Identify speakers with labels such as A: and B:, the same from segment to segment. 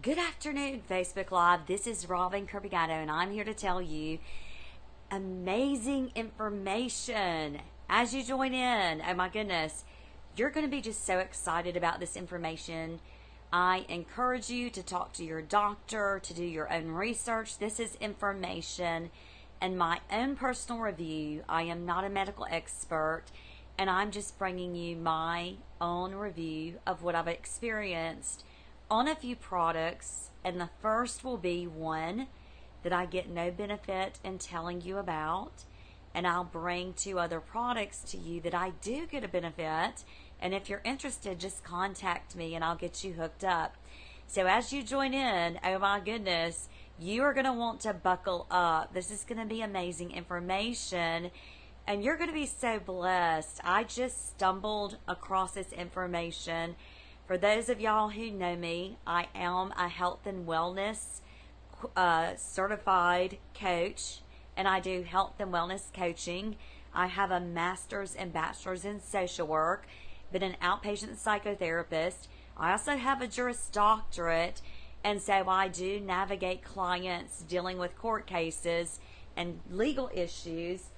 A: Good afternoon, Facebook Live. This is Robin Kirby-Gatto, and I'm here to tell you amazing information as you join in. Oh my goodness, you're going to be just so excited about this information. I encourage you to talk to your doctor, to do your own research. This is information and my own personal review. I am not a medical expert, and I'm just bringing you my own review of what I've experienced on a few products. And the first will be one that I get no benefit in telling you about, and I'll bring two other products to you that I do get a benefit. And if you're interested, just contact me and I'll get you hooked up. So as you join in, oh my goodness, you are going to want to buckle up. This is going to be amazing information, and you're going to be so blessed. I just stumbled across this information. For those of y'all who know me, I am a health and wellness certified coach, and I do health and wellness coaching. I have a master's and bachelor's in social work, been an outpatient psychotherapist. I also have a Juris Doctorate, and so I do navigate clients dealing with court cases and legal issues.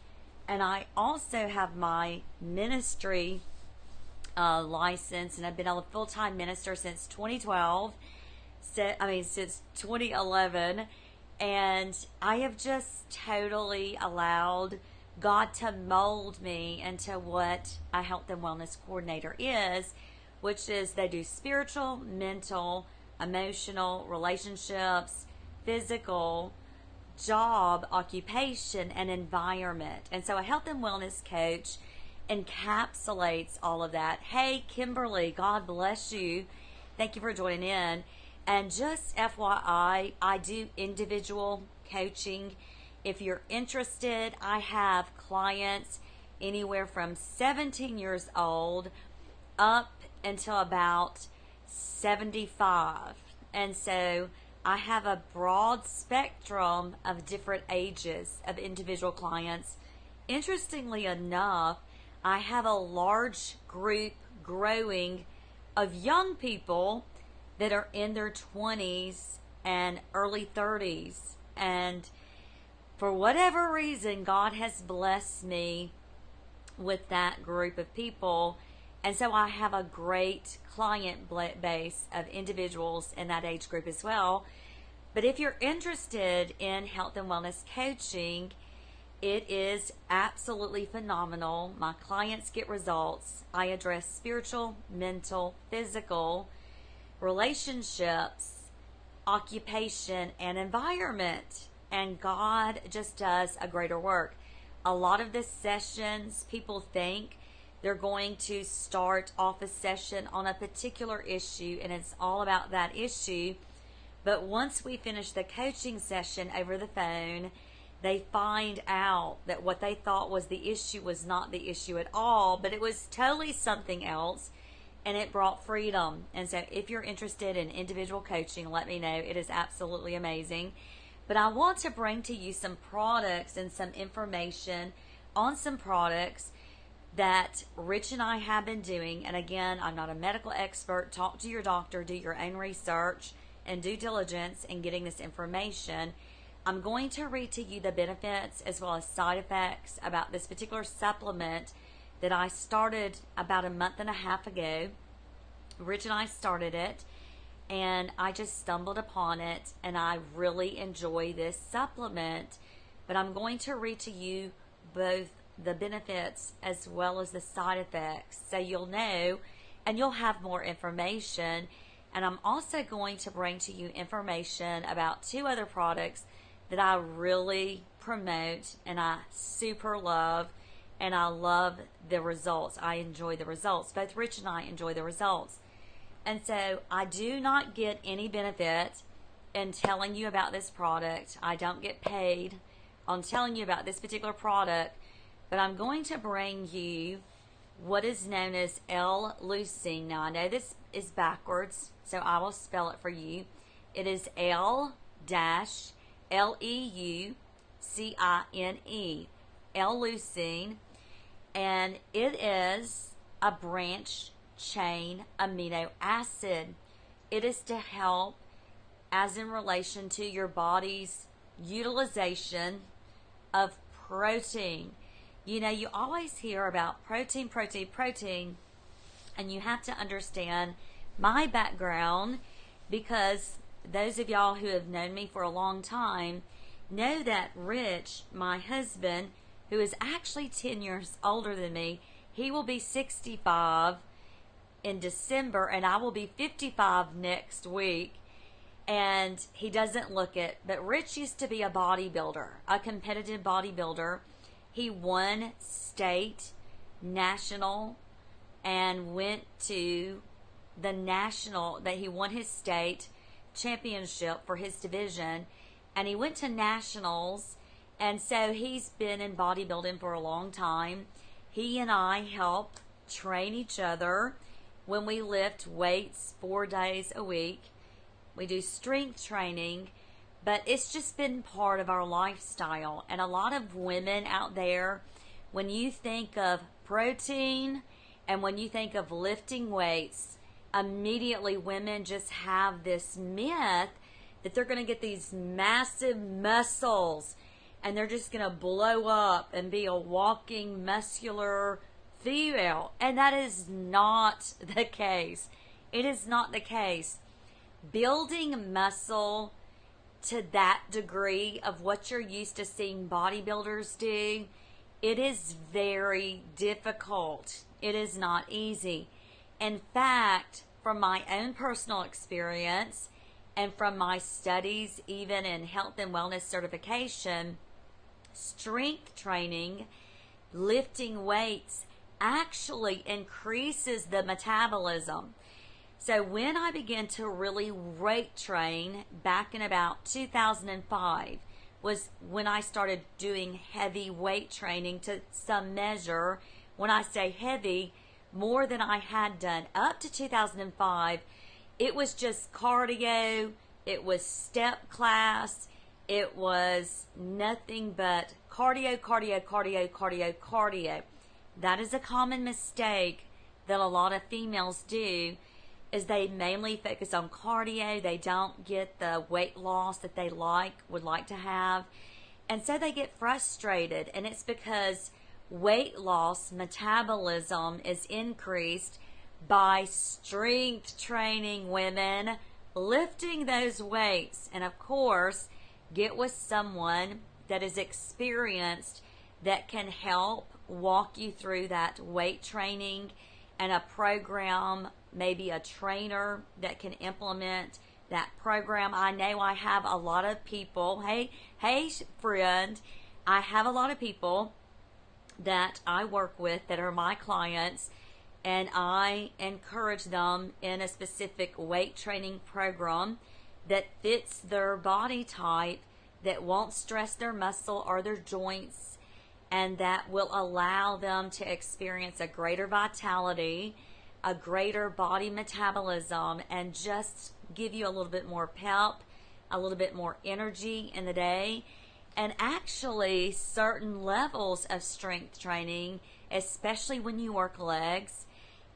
A: And I also have my ministry license, and I've been a full-time minister since 2012. Since 2011, and I have just totally allowed God to mold me into what a health and wellness coordinator is, which is they do spiritual, mental, emotional, relationships, physical, job, occupation, and environment. And so a health and wellness coach encapsulates all of that. Hey, Kimberly, God bless you. Thank you for joining in. And just FYI, I do individual coaching. If you're interested, I have clients anywhere from 17 years old up until about 75. And so I have a broad spectrum of different ages of individual clients. Interestingly enough, I have a large group growing of young people that are in their 20s and early 30s. And for whatever reason, God has blessed me with that group of people. And so I have a great client base of individuals in that age group as well. But if you're interested in health and wellness coaching, it is absolutely phenomenal. My clients get results. I address spiritual, mental, physical, relationships, occupation, and environment. And God just does a greater work. A lot of the sessions, people think they're going to start off a session on a particular issue, and it's all about that issue. But once we finish the coaching session over the phone, they find out that what they thought was the issue was not the issue at all, but it was totally something else, and it brought freedom. And so if you're interested in individual coaching, let me know. It is absolutely amazing. But I want to bring to you some products and some information on some products that Rich and I have been doing. And again, I'm not a medical expert. Talk to your doctor, do your own research and due diligence in getting this information. I'm going to read to you the benefits as well as side effects about this particular supplement that I started about a month and a half ago. Rich and I started it, and I just stumbled upon it, and I really enjoy this supplement. But I'm going to read to you both the benefits as well as the side effects, so you'll know and you'll have more information. And I'm also going to bring to you information about two other products that I really promote and I super love, and I love the results. I enjoy the results. Both Rich and I enjoy the results. And so I do not get any benefit in telling you about this product. I don't get paid on telling you about this particular product, but I'm going to bring you what is known as L-Leucine. Now I know this is backwards, so I will spell it for you. It is L-Leucine, L-Leucine, and it is a branch chain amino acid. It is to help as in relation to your body's utilization of protein. You know, you always hear about protein, protein, protein, and you have to understand my background, because those of y'all who have known me for a long time know that Rich, my husband, who is actually 10 years older than me, he will be 65 in December, and I will be 55 next week. And he doesn't look it, but Rich used to be a bodybuilder, a competitive bodybuilder. He won state, national, and went to the national, that he won his state championship for his division, and he went to nationals. And so he's been in bodybuilding for a long time. He and I help train each other when we lift weights 4 days a week. We do strength training, but it's just been part of our lifestyle. And a lot of women out there, when you think of protein and when you think of lifting weights, immediately women just have this myth that they're going to get these massive muscles and they're just going to blow up and be a walking muscular female. And that is not the case. It is not the case. Building muscle to that degree of what you're used to seeing bodybuilders do, it is very difficult. It is not easy. In fact, from my own personal experience and from my studies, even in health and wellness certification, strength training, lifting weights actually increases the metabolism. So when I began to really weight train back in about 2005 was when I started doing heavy weight training to some measure. When I say heavy, more than I had done up to 2005. It was just cardio, it was step class, it was nothing but cardio, cardio, cardio, cardio, cardio. That is a common mistake that a lot of females do, is they mainly focus on cardio. They don't get the weight loss that they would like to have. And so they get frustrated, and it's because weight loss metabolism is increased by strength training, women, lifting those weights. And of course, get with someone that is experienced that can help walk you through that weight training, and a program, maybe a trainer that can implement that program. I know I have a lot of people, hey friend, I have a lot of people that I work with that are my clients, and I encourage them in a specific weight training program that fits their body type, that won't stress their muscle or their joints, and that will allow them to experience a greater vitality, a greater body metabolism, and just give you a little bit more pep, a little bit more energy in the day. And actually, certain levels of strength training, especially when you work legs,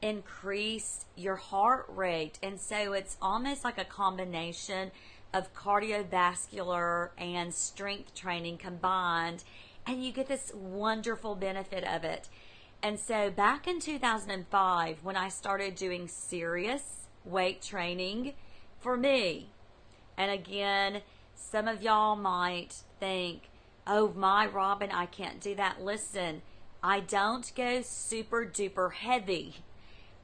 A: increase your heart rate. And so it's almost like a combination of cardiovascular and strength training combined, and you get this wonderful benefit of it. And so back in 2005, when I started doing serious weight training for me, and again, some of y'all might think, oh my Robin, I can't do that. Listen, I don't go super duper heavy.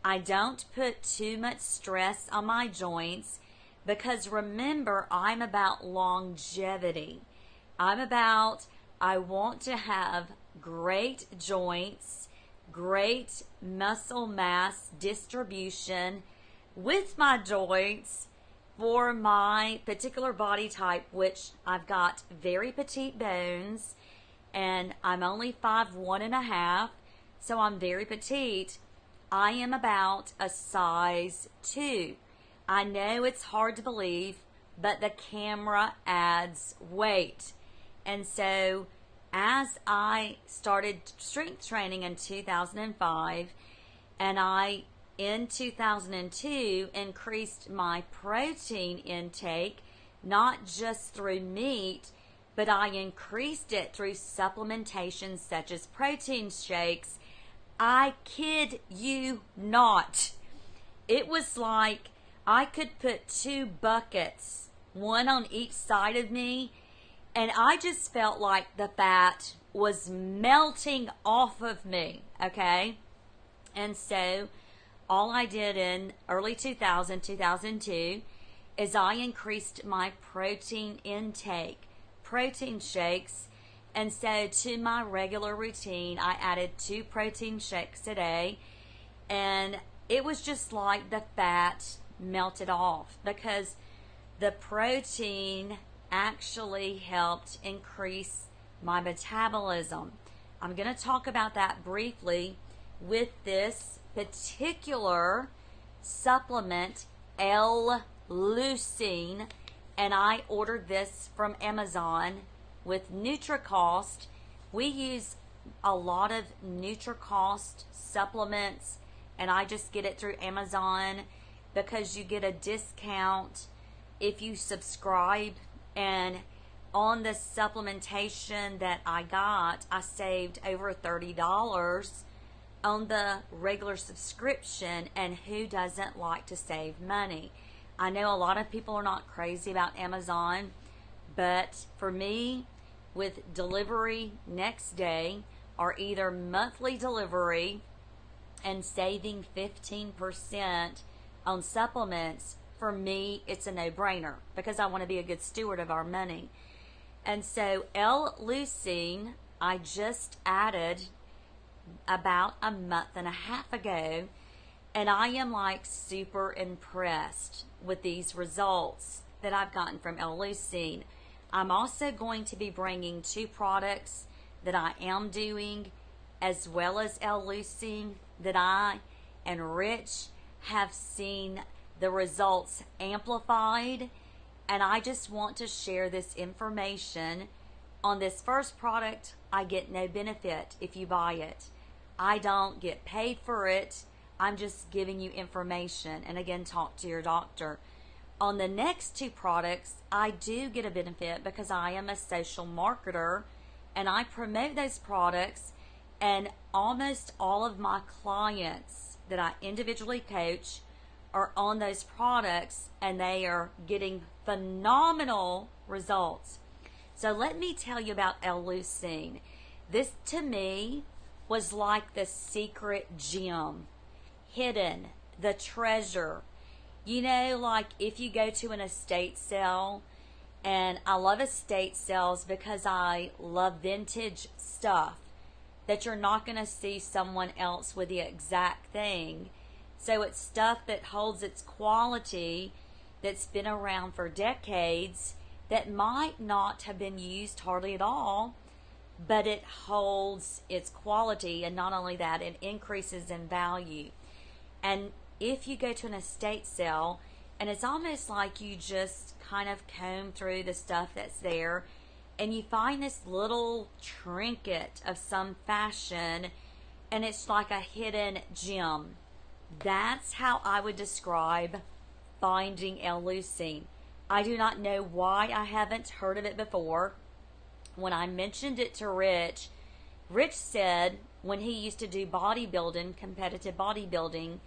A: I don't put too much stress on my joints, because remember, I'm about longevity. I want to have great joints, great muscle mass distribution with my joints for my particular body type, which I've got very petite bones, and I'm only 5'1½", so I'm very petite. I am about a size 2. I know it's hard to believe, but the camera adds weight. And so as I started strength training in 2005, and I in 2002 increased my protein intake not just through meat, but I increased it through supplementation such as protein shakes. I kid you not. It was like I could put 2 buckets, one on each side of me, and I just felt like the fat was melting off of me, okay? And so all I did in early 2002, is I increased my protein intake, protein shakes, and so to my regular routine, I added 2 protein shakes a day, and it was just like the fat melted off because the protein actually helped increase my metabolism. I'm going to talk about that briefly with this particular supplement, L-Leucine, and I ordered this from Amazon with NutriCost. We use a lot of NutriCost supplements, and I just get it through Amazon because you get a discount if you subscribe. And on the supplementation that I got, I saved over $30 on the regular subscription, and who doesn't like to save money? I know a lot of people are not crazy about Amazon, but for me, with delivery next day or either monthly delivery and saving 15% on supplements, for me, it's a no-brainer because I want to be a good steward of our money. And so L-Leucine, I just added about a month and a half ago, and I am like super impressed with these results that I've gotten from L-Leucine. I'm also going to be bringing 2 products that I am doing as well as L-Leucine that I and Rich have seen the results amplified, and I just want to share this information. On this first product, I get no benefit if you buy it. I don't get paid for it. I'm just giving you information, and again, talk to your doctor. On the next 2 products, I do get a benefit because I am a social marketer and I promote those products, and almost all of my clients that I individually coach are on those products, and they are getting phenomenal results. So let me tell you about L-Leucine. This to me was like the secret gem, hidden, the treasure. You know, like if you go to an estate sale, and I love estate sales because I love vintage stuff that you're not going to see someone else with the exact thing. So it's stuff that holds its quality, that's been around for decades, that might not have been used hardly at all, but it holds its quality, and not only that, it increases in value. And if you go to an estate sale, and it's almost like you just kind of comb through the stuff that's there, and you find this little trinket of some fashion, and it's like a hidden gem. That's how I would describe finding L-Leucine. I do not know why I haven't heard of it before. When I mentioned it to Rich, Rich said when he used to do bodybuilding, competitive bodybuilding,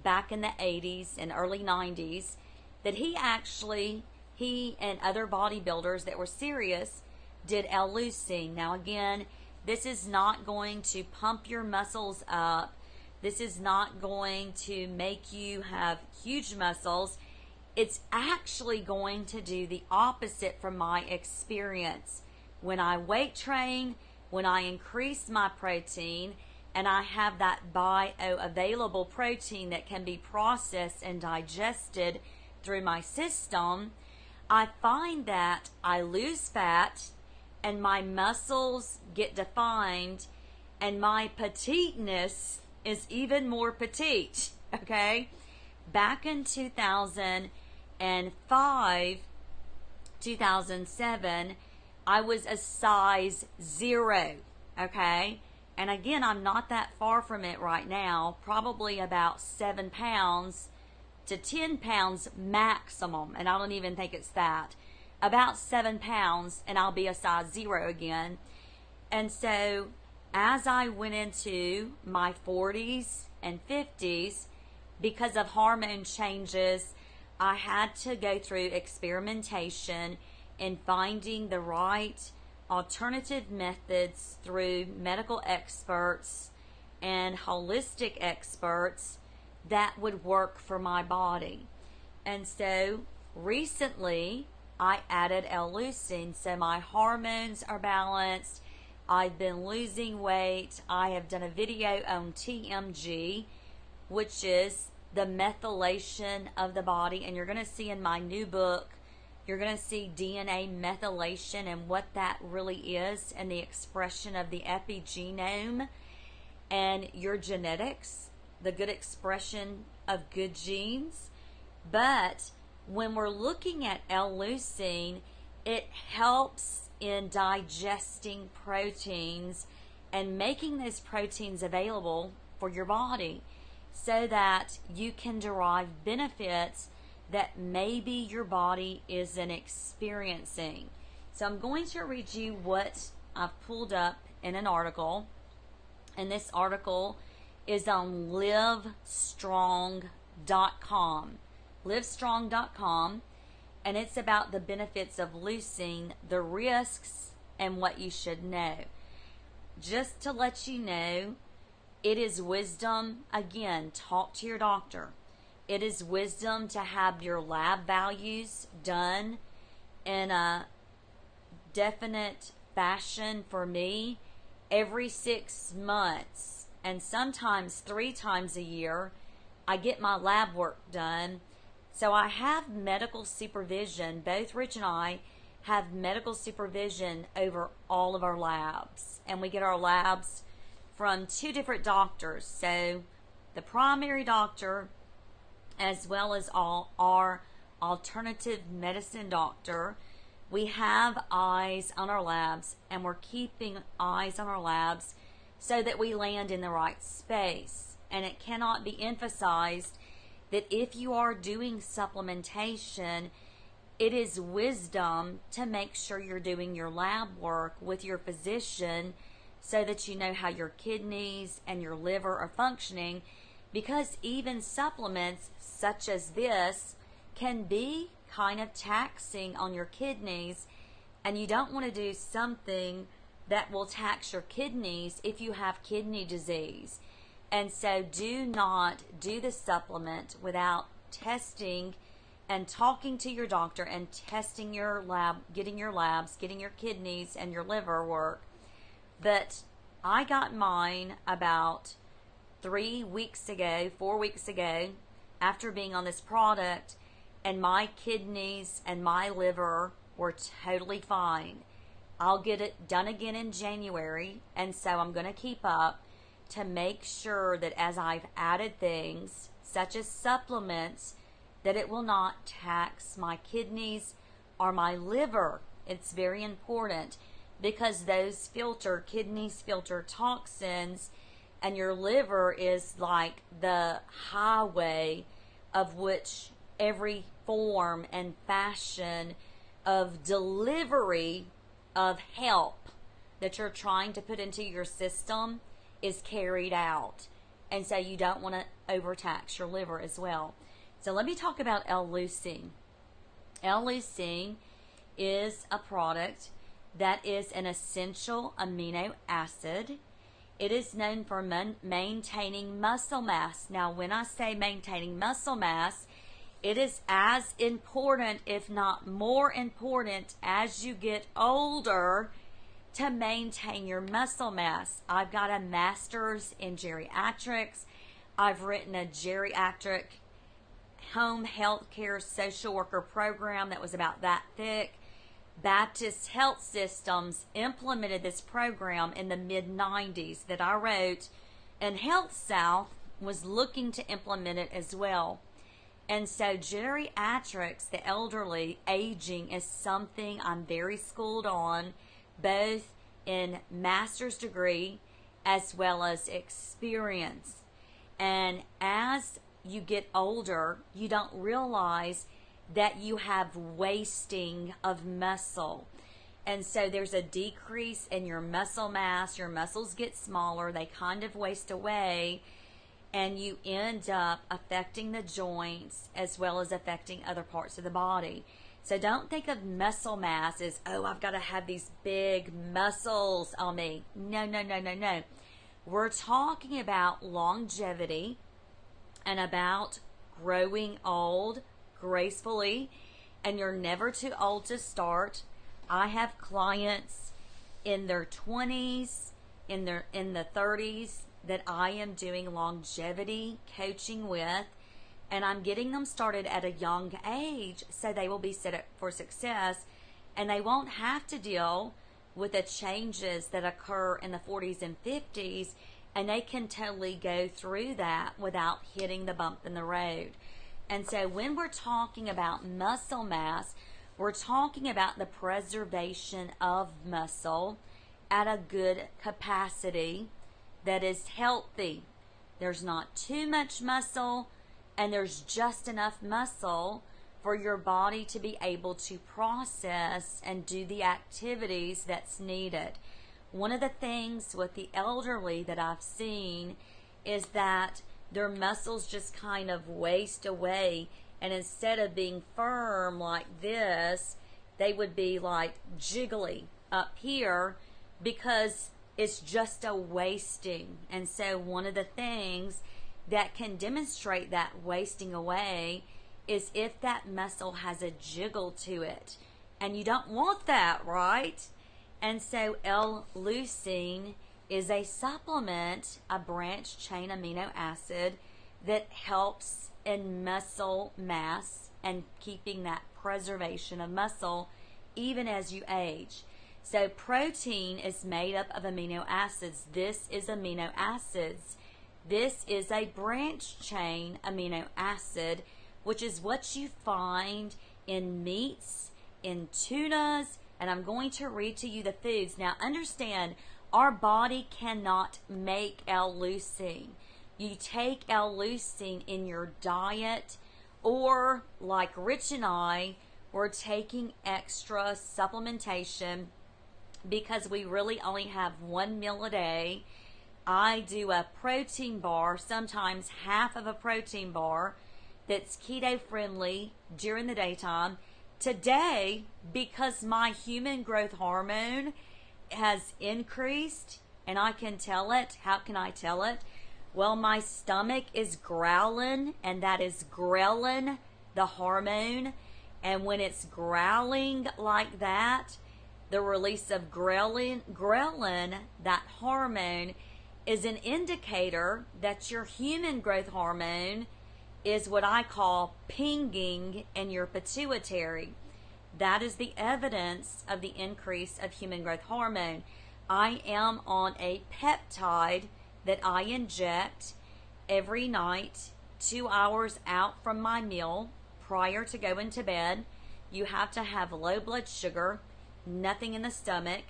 A: back in the 80s and early 90s, that he and other bodybuilders that were serious did L-Leucine. Now again, this is not going to pump your muscles up. This is not going to make you have huge muscles. It's actually going to do the opposite from my experience. When I weight train, when I increase my protein, and I have that bioavailable protein that can be processed and digested through my system, I find that I lose fat and my muscles get defined, and my petiteness is even more petite, okay? Back in 2005, 2007, I was a size 0, okay? And again, I'm not that far from it right now, probably about 7 pounds to 10 pounds maximum, and I don't even think it's that. about 7 pounds and I'll be a size 0 again. And so as I went into my 40s and 50s, because of hormone changes, I had to go through experimentation in finding the right alternative methods through medical experts and holistic experts that would work for my body. And so recently I added L-Leucine, so my hormones are balanced. I've been losing weight. I have done a video on TMG, which is the methylation of the body, and you're going to see in my new book, you're going to see DNA methylation and what that really is, and the expression of the epigenome and your genetics, the good expression of good genes. But when we're looking at L-Leucine, it helps in digesting proteins and making those proteins available for your body so that you can derive benefits that maybe your body isn't experiencing. So I'm going to read you what I've pulled up in an article, and this article is on livestrong.com. livestrong.com, and it's about the benefits of leucine, the risks, and what you should know. Just to let you know, it is wisdom. Again, talk to your doctor. It is wisdom to have your lab values done in a definite fashion. For me, every 6 months, and sometimes 3 times a year, I get my lab work done. So I have medical supervision. Both Rich and I have medical supervision over all of our labs, and we get our labs from 2 different doctors. So the primary doctor, as well as our alternative medicine doctor. We have eyes on our labs, and we're keeping eyes on our labs so that we land in the right space. And it cannot be emphasized that if you are doing supplementation, it is wisdom to make sure you're doing your lab work with your physician so that you know how your kidneys and your liver are functioning, because even supplements such as this can be kind of taxing on your kidneys, and you don't want to do something that will tax your kidneys if you have kidney disease. And so do not do the supplement without testing and talking to your doctor and testing your lab, getting your labs, getting your kidneys and your liver work. But I got mine about 4 weeks ago, after being on this product, and my kidneys and my liver were totally fine. I'll get it done again in January, and so I'm going to keep up to make sure that as I've added things, such as supplements, that it will not tax my kidneys or my liver. It's very important, because those kidneys filter toxins, and your liver is like the highway of which every form and fashion of delivery of help that you're trying to put into your system is carried out. And so you don't want to overtax your liver as well. So let me talk about L-Leucine. L-Leucine is a product that is an essential amino acid. It is known for maintaining muscle mass. Now, when I say maintaining muscle mass, it is as important, if not more important, as you get older to maintain your muscle mass. I've got a master's in geriatrics. I've written a geriatric home health care social worker program that was about that thick. Baptist Health Systems implemented this program in the mid-90s that I wrote, and Health South was looking to implement it as well. And so geriatrics, the elderly, aging, is something I'm very schooled on, both in master's degree as well as experience. And as you get older, you don't realize that you have wasting of muscle. And so there's a decrease in your muscle mass. Your muscles get smaller, they kind of waste away, and you end up affecting the joints as well as affecting other parts of the body. So don't think of muscle mass as, oh, I've got to have these big muscles on me. No, no, no, no, no. We're talking about longevity and about growing old gracefully, and you're never too old to start. I have clients in their 20s, in the 30s that I am doing longevity coaching with, and I'm getting them started at a young age so they will be set up for success, and they won't have to deal with the changes that occur in the 40s and 50s, and they can totally go through that without hitting the bump in the road. And so when we're talking about muscle mass, we're talking about the preservation of muscle at a good capacity that is healthy. There's not too much muscle, and there's just enough muscle for your body to be able to process and do the activities that's needed. One of the things with the elderly that I've seen is that their muscles just kind of waste away, and instead of being firm like this, they would be like jiggly up here because it's just a wasting. And so one of the things that can demonstrate that wasting away is if that muscle has a jiggle to it. And you don't want that, right? And so L-Leucine is a supplement, a branched chain amino acid that helps in muscle mass and keeping that preservation of muscle even as you age. So protein is made up of amino acids. This is amino acids. This is a branched chain amino acid, which is what you find in meats, in tunas, and I'm going to read to you the foods. Now understand, our body cannot make L-Leucine. You take L-Leucine in your diet, or like Rich and I, we're taking extra supplementation because we really only have one meal a day. I do a protein bar, sometimes half of a protein bar, that's keto friendly during the daytime. Today, because my human growth hormone has increased, and I can tell it. How can I tell it? Well, my stomach is growling, and that is ghrelin, the hormone. And when it's growling like that, the release of ghrelin, that hormone, is an indicator that your human growth hormone is what I call pinging in your pituitary. That is the evidence of the increase of human growth hormone. I am on a peptide that I inject every night, 2 hours out from my meal prior to going to bed. You have to have low blood sugar, nothing in the stomach,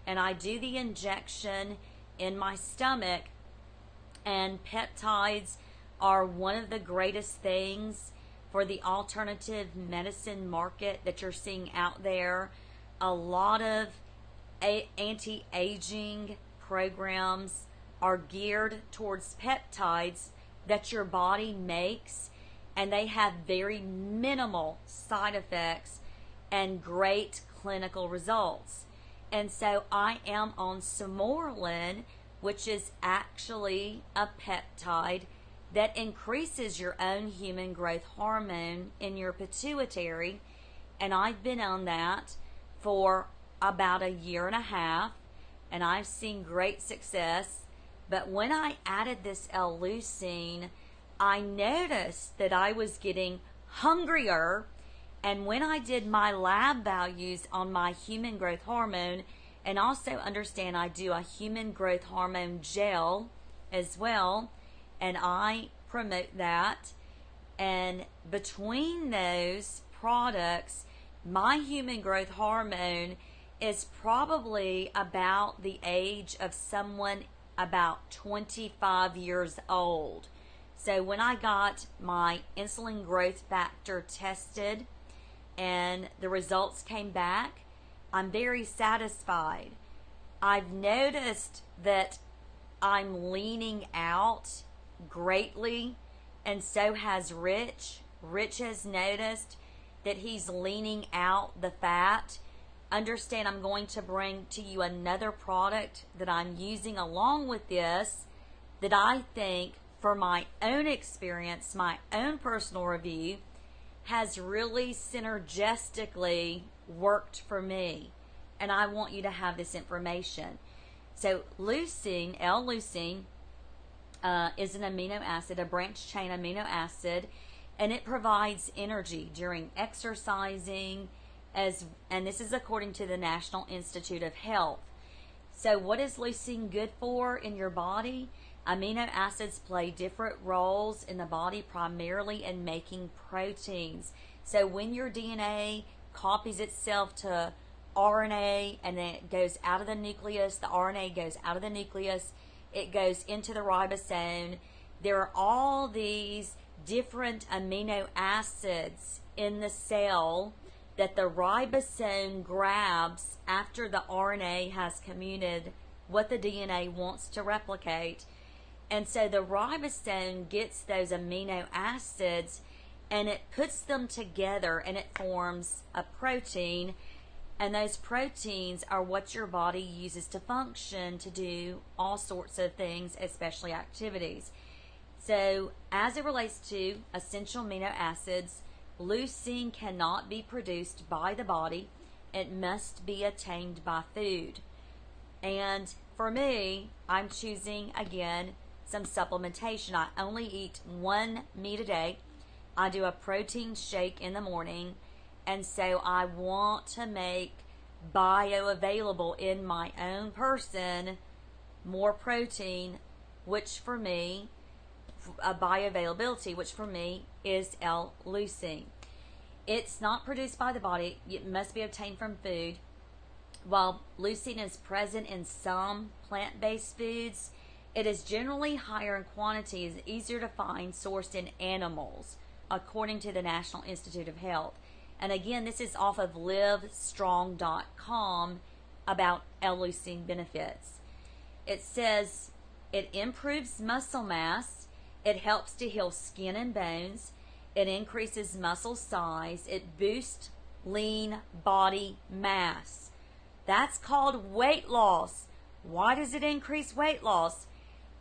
A: and I do the injection in my stomach. And peptides are one of the greatest things for the alternative medicine market that you're seeing out there. A lot of anti-aging programs are geared towards peptides that your body makes, and they have very minimal side effects and great clinical results. And so I am on Semorlin, which is actually a peptide that increases your own human growth hormone in your pituitary, and I've been on that for about a year and a half, and I've seen great success. But when I added this L-Leucine, I noticed that I was getting hungrier, and when I did my lab values on my human growth hormone, and also understand I do a human growth hormone gel as well, and I promote that, and between those products, my human growth hormone is probably about the age of someone about 25 years old. So when I got my insulin growth factor tested and the results came back, I'm very satisfied. I've noticed that I'm leaning out greatly, and so has Rich. Rich has noticed that he's leaning out the fat. Understand, I'm going to bring to you another product that I'm using along with this that I think, for my own experience, my own personal review, has really synergistically worked for me. And I want you to have this information. So leucine, L-Leucine, is an amino acid, a branched chain amino acid, and it provides energy during exercising, and this is according to the National Institute of Health. So what is leucine good for in your body? Amino acids play different roles in the body, primarily in making proteins. So when your DNA copies itself to RNA and then it goes out of the nucleus, the RNA goes out of the nucleus, it goes into the ribosome. There are all these different amino acids in the cell that the ribosome grabs after the RNA has communicated what the DNA wants to replicate. And so the ribosome gets those amino acids and it puts them together and it forms a protein. And those proteins are what your body uses to function, to do all sorts of things, especially activities. So as it relates to essential amino acids, leucine cannot be produced by the body. It must be attained by food. And for me, I'm choosing, again, some supplementation. I only eat one meat a day. I do a protein shake in the morning. And so I want to make bioavailable in my own person more protein, which for me, a bioavailability, which for me is L-Leucine. It's not produced by the body. It must be obtained from food. While leucine is present in some plant-based foods, it is generally higher in quantity and easier to find sourced in animals, according to the National Institute of Health. And again, this is off of livestrong.com about L-Leucine benefits. It says it improves muscle mass, it helps to heal skin and bones, it increases muscle size, it boosts lean body mass. That's called weight loss. Why does it increase weight loss?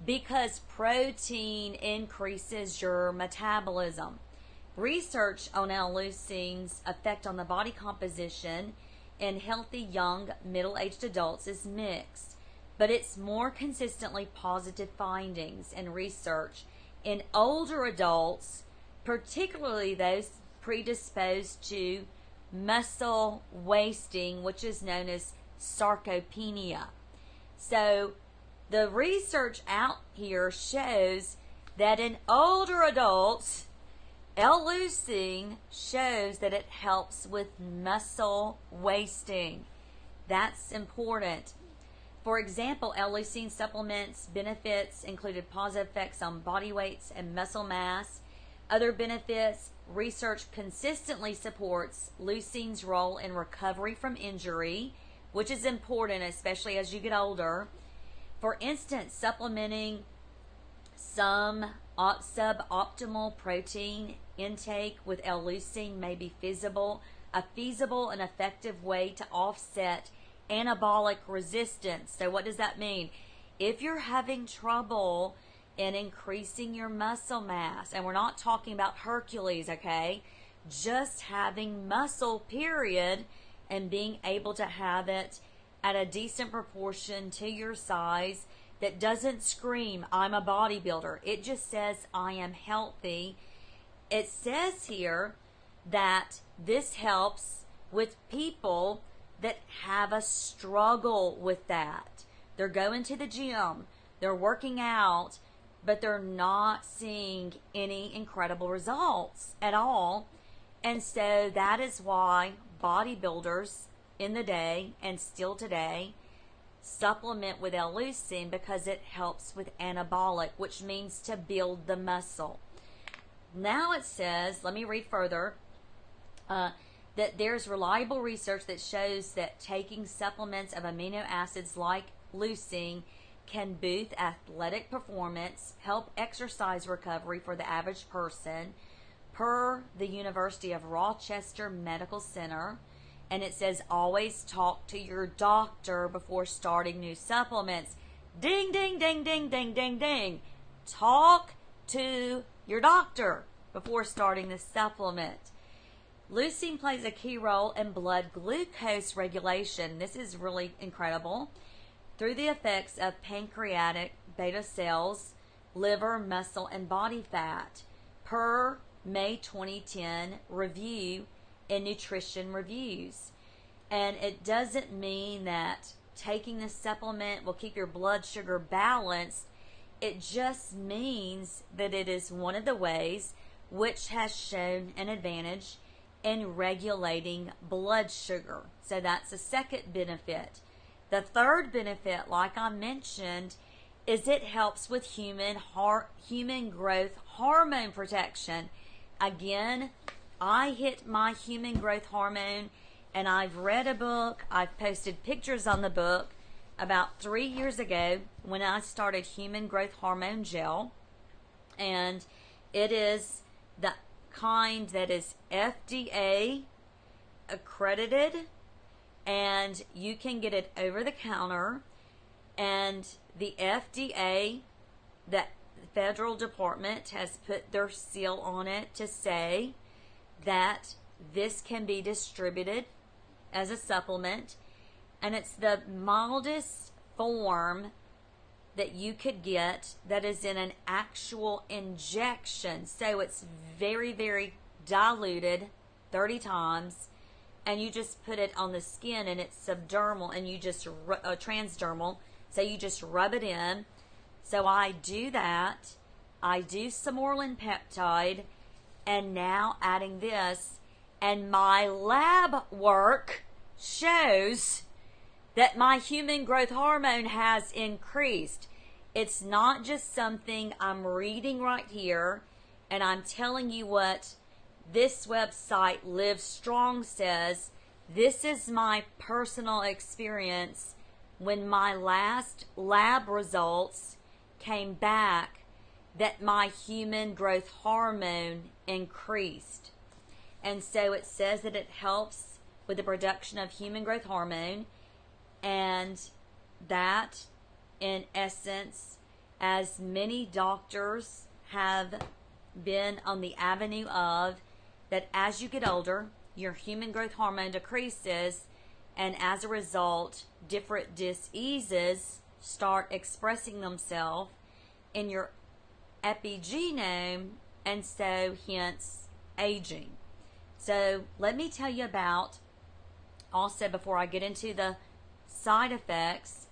A: Because protein increases your metabolism. Research on L-Leucine's effect on the body composition in healthy young middle-aged adults is mixed, but it's more consistently positive findings and research in older adults, particularly those predisposed to muscle wasting, which is known as sarcopenia. So the research out here shows that in older adults, L-Leucine shows that it helps with muscle wasting. That's important. For example, L-Leucine supplements benefits included positive effects on body weights and muscle mass. Other benefits, research consistently supports leucine's role in recovery from injury, which is important, especially as you get older. For instance, supplementing some suboptimal protein intake with L-Leucine may be a feasible and effective way to offset anabolic resistance. So what does that mean? If you're having trouble in increasing your muscle mass, and we're not talking about Hercules, okay? Just having muscle, period, and being able to have it at a decent proportion to your size that doesn't scream, I'm a bodybuilder. It just says, I am healthy. It says here that this helps with people that have a struggle with that. They're going to the gym, they're working out, but they're not seeing any incredible results at all. And so that is why bodybuilders in the day and still today supplement with L-Leucine because it helps with anabolic, which means to build the muscle. Now it says, let me read further, that there's reliable research that shows that taking supplements of amino acids like leucine can boost athletic performance, help exercise recovery for the average person, per the University of Rochester Medical Center. And it says always talk to your doctor before starting new supplements. Ding, ding, ding, ding, ding, ding, ding. Talk to your doctor before starting the supplement. Leucine plays a key role in blood glucose regulation. This is really incredible. Through the effects of pancreatic beta cells, liver, muscle, and body fat, per May 2010 review in Nutrition Reviews. And it doesn't mean that taking this supplement will keep your blood sugar balanced. It just means that it is one of the ways which has shown an advantage in regulating blood sugar. So that's the second benefit. The third benefit, like I mentioned, is it helps with human growth hormone protection. Again, I hit my human growth hormone, and I've read a book, I've posted pictures on the book about 3 years ago when I started human growth hormone gel, and it is the kind that is FDA accredited, and you can get it over the counter, and the FDA, the federal department, has put their seal on it to say that this can be distributed as a supplement, and it's the mildest form that you could get that is in an actual injection. So it's very, very diluted 30 times, and you just put it on the skin, and it's subdermal, and you just transdermal, so you just rub it in. So I do that. I do some Orlin peptide, and now adding this, and my lab work shows that my human growth hormone has increased. It's not just something I'm reading right here, and I'm telling you what this website, Live Strong, says. This is my personal experience when my last lab results came back that my human growth hormone increased. And so it says that it helps with the production of human growth hormone, and that, in essence, as many doctors have been on the avenue of, that as you get older, your human growth hormone decreases, and as a result, different diseases start expressing themselves in your epigenome, and so hence aging. So let me tell you about, also before I get into the side effects,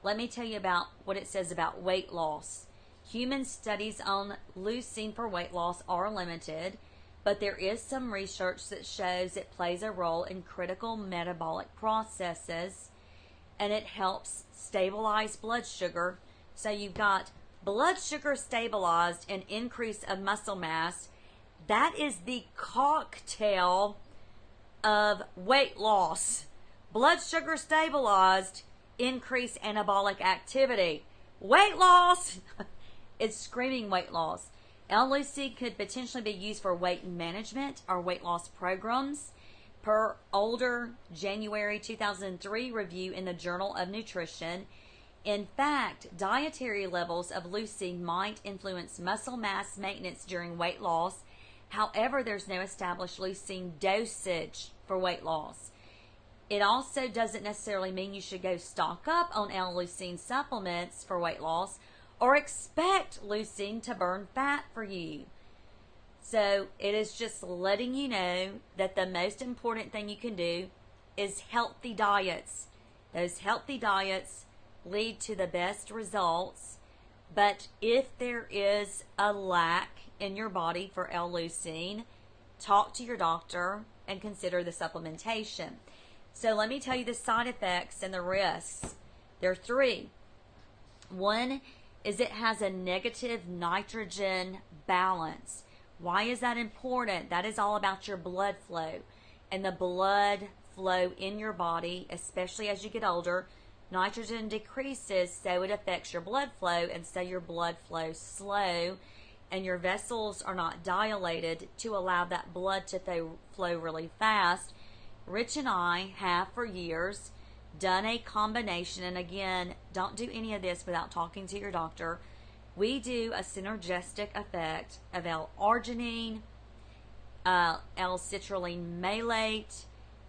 A: let me tell you about what it says about weight loss. Human studies on leucine for weight loss are limited, but there is some research that shows it plays a role in critical metabolic processes, and it helps stabilize blood sugar. So you've got blood sugar stabilized and increase of muscle mass. That is the cocktail of weight loss. Blood sugar stabilized, increased anabolic activity. Weight loss! It's screaming weight loss. L-Leucine could potentially be used for weight management or weight loss programs, per older January 2003 review in the Journal of Nutrition. In fact, dietary levels of leucine might influence muscle mass maintenance during weight loss. However, there's no established leucine dosage for weight loss. It also doesn't necessarily mean you should go stock up on L-Leucine supplements for weight loss or expect leucine to burn fat for you. So it is just letting you know that the most important thing you can do is healthy diets. Those healthy diets lead to the best results. But if there is a lack in your body for L-Leucine, talk to your doctor and consider the supplementation. So let me tell you the side effects and the risks. There are three. One is it has a negative nitrogen balance. Why is that important? That is all about your blood flow. And the blood flow in your body, especially as you get older, nitrogen decreases, so it affects your blood flow, and so your blood flows slow, and your vessels are not dilated to allow that blood to flow really fast. Rich and I have for years done a combination, and again, don't do any of this without talking to your doctor. We do a synergistic effect of L-Arginine, L-citrulline malate,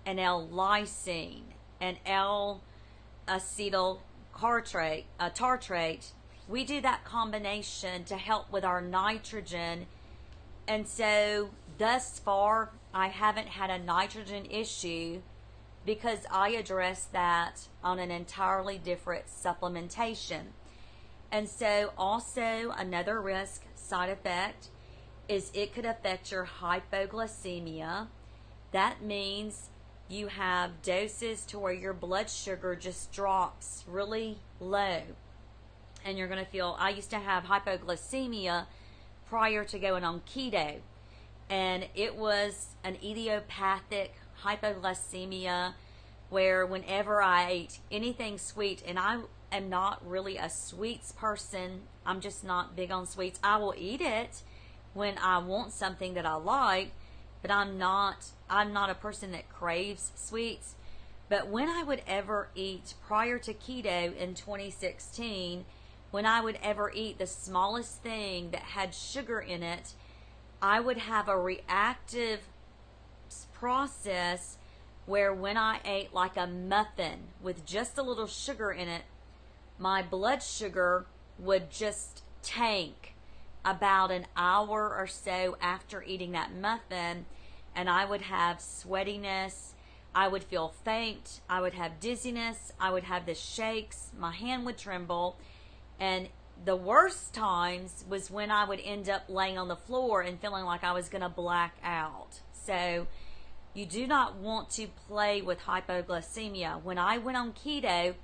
A: and L-Leucine, and L-acetyl tartrate. We do that combination to help with our nitrogen, and so thus far I haven't had a nitrogen issue because I address that on an entirely different supplementation. And so also another risk side effect is it could affect your hypoglycemia. That means you have doses to where your blood sugar just drops really low. And you're going to feel, I used to have hypoglycemia prior to going on keto. And it was an idiopathic hypoglycemia where whenever I ate anything sweet, and I am not really a sweets person, I'm just not big on sweets. I will eat it when I want something that I like, but I'm not a person that craves sweets. But when I would ever eat prior to keto in 2016, when I would ever eat the smallest thing that had sugar in it, I would have a reactive process where when I ate like a muffin with just a little sugar in it, my blood sugar would just tank about an hour or so after eating that muffin, and I would have sweatiness, I would feel faint, I would have dizziness, I would have the shakes, my hand would tremble, and the worst times was when I would end up laying on the floor and feeling like I was going to black out. So you do not want to play with hypoglycemia. When I went on keto,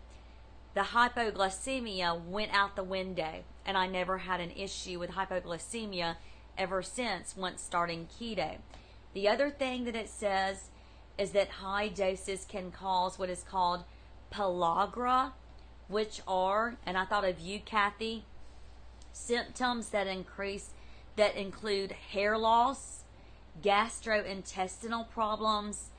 A: the hypoglycemia went out the window, and I never had an issue with hypoglycemia ever since once starting keto. The other thing that it says is that high doses can cause what is called pellagra, which are, and I thought of you, Kathy, symptoms that include hair loss, gastrointestinal problems,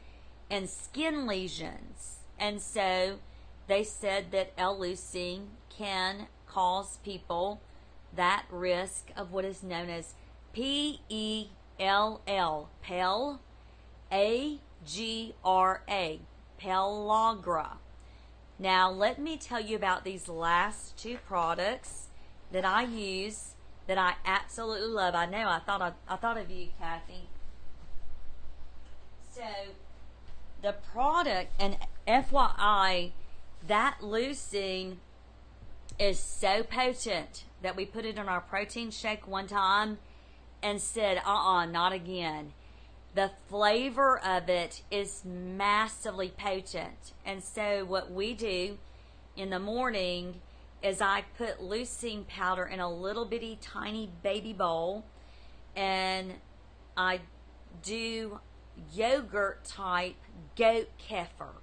A: and skin lesions. And so they said that L-Leucine can cause people that risk of what is known as P-E-L-L, PEL, A-G-R-A, pellagra. Now, let me tell you about these last two products that I use that I absolutely love. I know I thought of you, Kathy. So, the product, and FYI, that leucine is so potent that we put it in our protein shake one time and said, not again. The flavor of it is massively potent. And so what we do in the morning is I put leucine powder in a little bitty tiny baby bowl, and I do yogurt type goat kefir,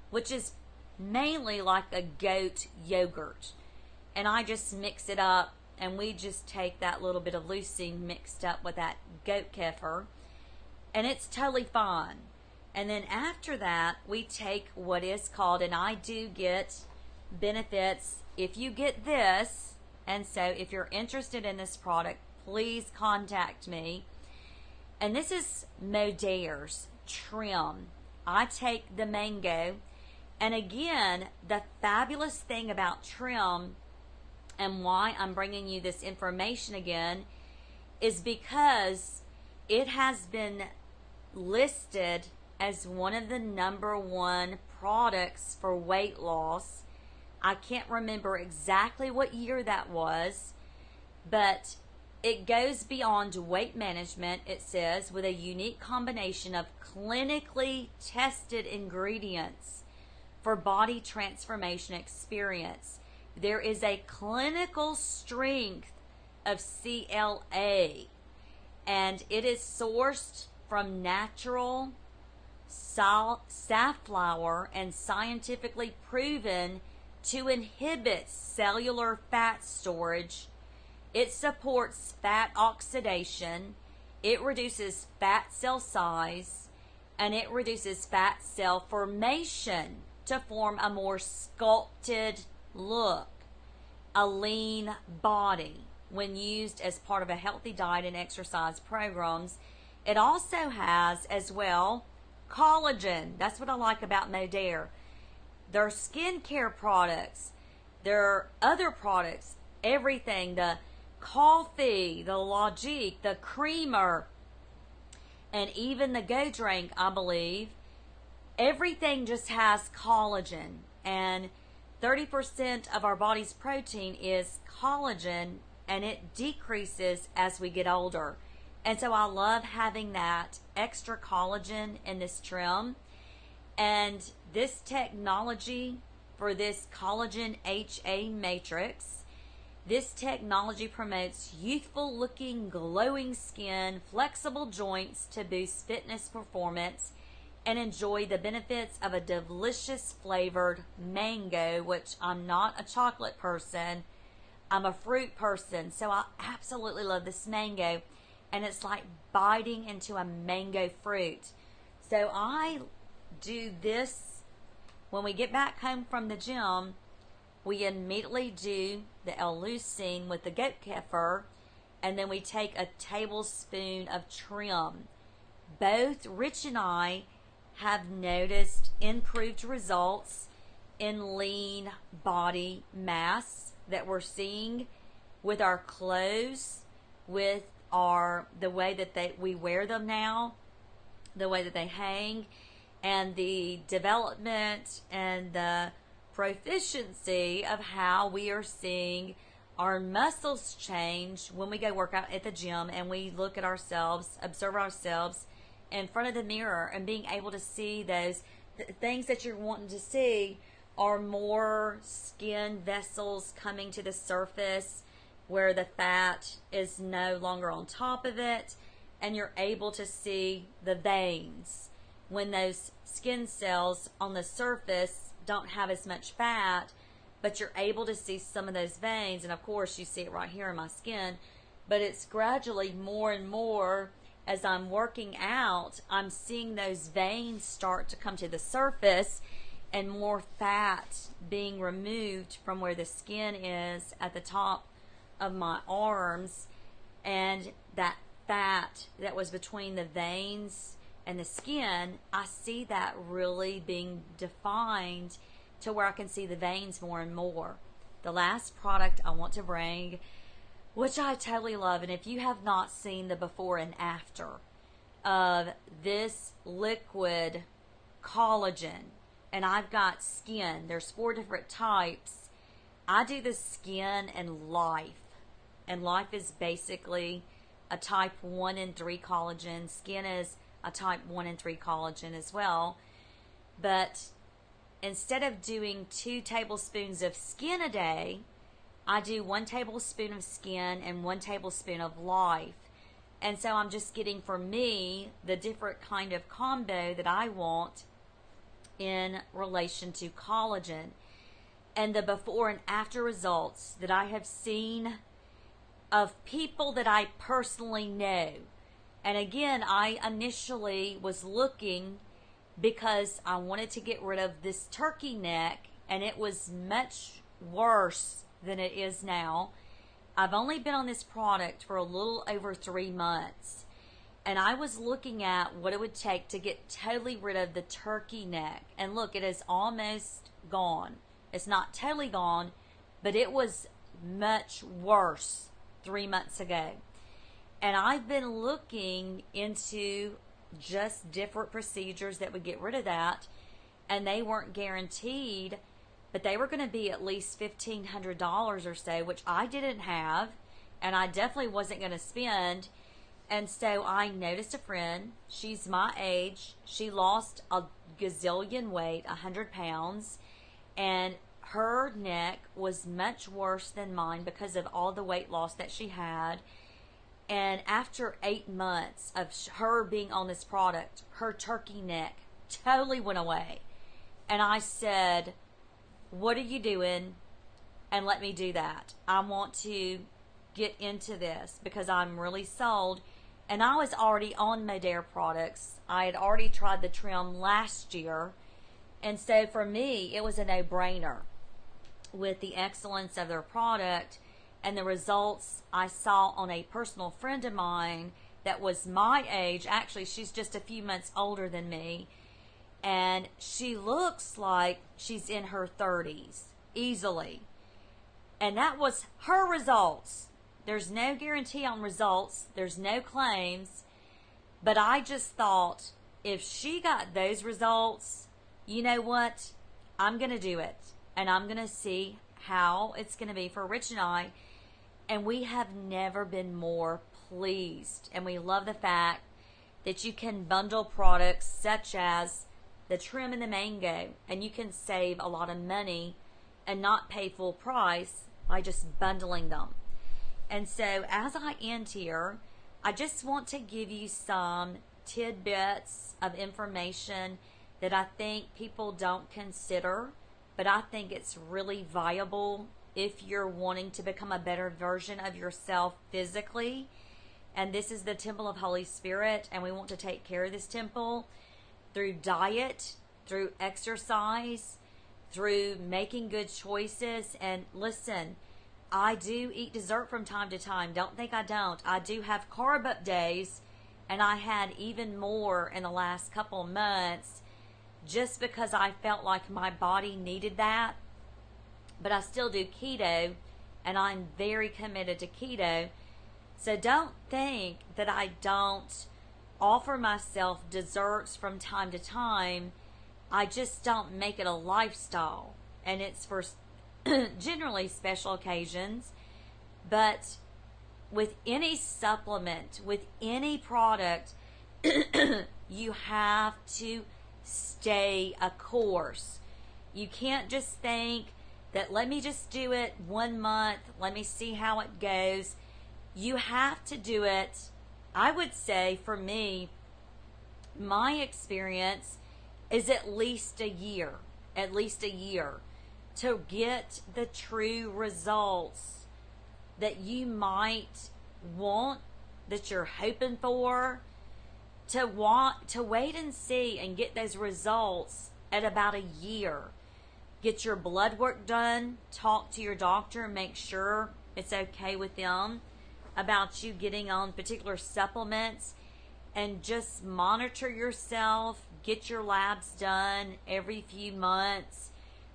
A: which is mainly like a goat yogurt. And I just mix it up, and we just take that little bit of leucine mixed up with that goat kefir, and it's totally fine. And then after that, we take what is called, and I do get benefits if you get this, and so if you're interested in this product, please contact me. And this is Modaire's Trim. I take the mango, and again, the fabulous thing about Trim and why I'm bringing you this information again is because it has been listed as one of the #1 products for weight loss. I can't remember exactly what year that was, but it goes beyond weight management, it says, with a unique combination of clinically tested ingredients for body transformation experience. There is a clinical strength of CLA, and it is sourced from natural safflower and scientifically proven to inhibit cellular fat storage. It supports fat oxidation, it reduces fat cell size, and it reduces fat cell formation to form a more sculpted look, a lean body when used as part of a healthy diet and exercise programs. It also has as well collagen. That's what I like about Modere. Their skincare products, their other products, everything, the coffee, the Logique, the creamer, and even the Go Drink, I believe, everything just has collagen. And 30% of our body's protein is collagen, and it decreases as we get older. And so I love having that extra collagen in this trim. And this technology for this collagen HA matrix, this technology promotes youthful looking, glowing skin, flexible joints to boost fitness performance, and enjoy the benefits of a delicious flavored mango, which I'm not a chocolate person. I'm a fruit person, so I absolutely love this mango. And it's like biting into a mango fruit. So I do this when we get back home from the gym. We immediately do the L-Leucine with the goat kefir, and then we take a tablespoon of trim. Both Rich and I have noticed improved results in lean body mass that we're seeing with our clothes, with the way that we wear them now, the way that they hang, and the development and the proficiency of how we are seeing our muscles change when we go work out at the gym and we look at ourselves, observe ourselves in front of the mirror, and being able to see those things that you're wanting to see are more skin vessels coming to the surface where the fat is no longer on top of it, and you're able to see the veins when those skin cells on the surface don't have as much fat, but you're able to see some of those veins. And of course you see it right here in my skin, but it's gradually more and more as I'm working out, I'm seeing those veins start to come to the surface and more fat being removed from where the skin is at the top of my arms, and that fat that was between the veins and the skin, I see that really being defined to where I can see the veins more and more. The last product I want to bring, which I totally love, and if you have not seen the before and after of this liquid collagen, and I've got skin, there's 4 different types. I do the skin and life. And life is basically a type 1 and 3 collagen. Skin is a type 1 and 3 collagen as well. But instead of doing 2 tablespoons of skin a day, I do 1 tablespoon of skin and 1 tablespoon of life. And so I'm just getting, for me, the different kind of combo that I want in relation to collagen. And the before and after results that I have seen of people that I personally know. And again, I initially was looking because I wanted to get rid of this turkey neck, and it was much worse than it is now. I've only been on this product for a little over 3 months, and I was looking at what it would take to get totally rid of the turkey neck. And look, it is almost gone. It's not totally gone, but it was much worse 3 months ago. And I've been looking into just different procedures that would get rid of that, and they weren't guaranteed, but they were going to be at least $1,500 or so, which I didn't have, and I definitely wasn't going to spend. And so I noticed a friend. She's my age. She lost a gazillion weight, 100 pounds. And her neck was much worse than mine because of all the weight loss that she had. And after 8 months of her being on this product, her turkey neck totally went away. And I said, what are you doing? And let me do that. I want to get into this because I'm really sold. And I was already on Modere products. I had already tried the trim last year. And so for me, it was a no-brainer with the excellence of their product and the results I saw on a personal friend of mine that was my age. Actually, she's just a few months older than me. And she looks like she's in her 30s, easily. And that was her results. There's no guarantee on results. There's no claims. But I just thought, if she got those results, you know what? I'm going to do it. And I'm going to see how it's going to be for Rich and I. And we have never been more pleased. And we love the fact that you can bundle products such as the trim and the mango. And you can save a lot of money and not pay full price by just bundling them. And so as I end here, I just want to give you some tidbits of information that I think people don't consider, but I think it's really viable if you're wanting to become a better version of yourself physically. And this is the temple of Holy Spirit, and we want to take care of this temple through diet, through exercise, through making good choices. And listen, I do eat dessert from time to time. Don't think I don't. I do have carb up days, and I had even more in the last couple months just because I felt like my body needed that. But I still do keto, and I'm very committed to keto. So don't think that I don't offer myself desserts from time to time. I just don't make it a lifestyle, and it's for generally special occasions. But with any supplement, with any product, you have to stay a course. You can't just think that let me just do it 1 month, let me see how it goes. You have to do it. I would say for me, my experience is at least a year to get the true results that you might want, that you're hoping for, to wait and see and get those results at about a year. Get your blood work done, talk to your doctor, make sure it's okay with them about you getting on particular supplements, and just monitor yourself, get your labs done every few months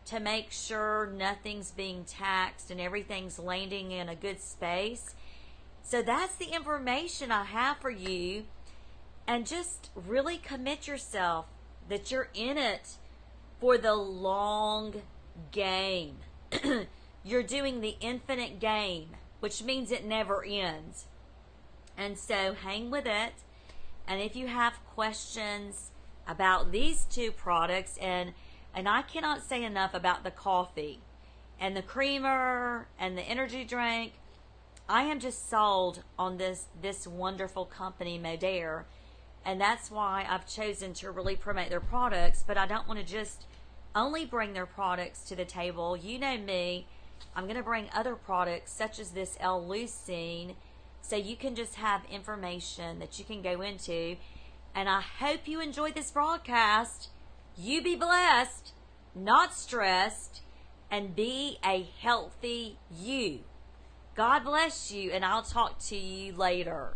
A: to make sure nothing's being taxed and everything's landing in a good space. So that's the information I have for you. And just really commit yourself that you're in it for the long game. You're doing the infinite game, which means it never ends. And so hang with it. And if you have questions about these two products, and I cannot say enough about the coffee and the creamer and the energy drink, I am just sold on this wonderful company, Modere. And that's why I've chosen to really promote their products. But I don't want to just only bring their products to the table. You know me, I'm going to bring other products such as this L-Leucine, so you can just have information that you can go into. And I hope you enjoyed this broadcast. You be blessed, not stressed, and be a healthy you. God bless you, and I'll talk to you later.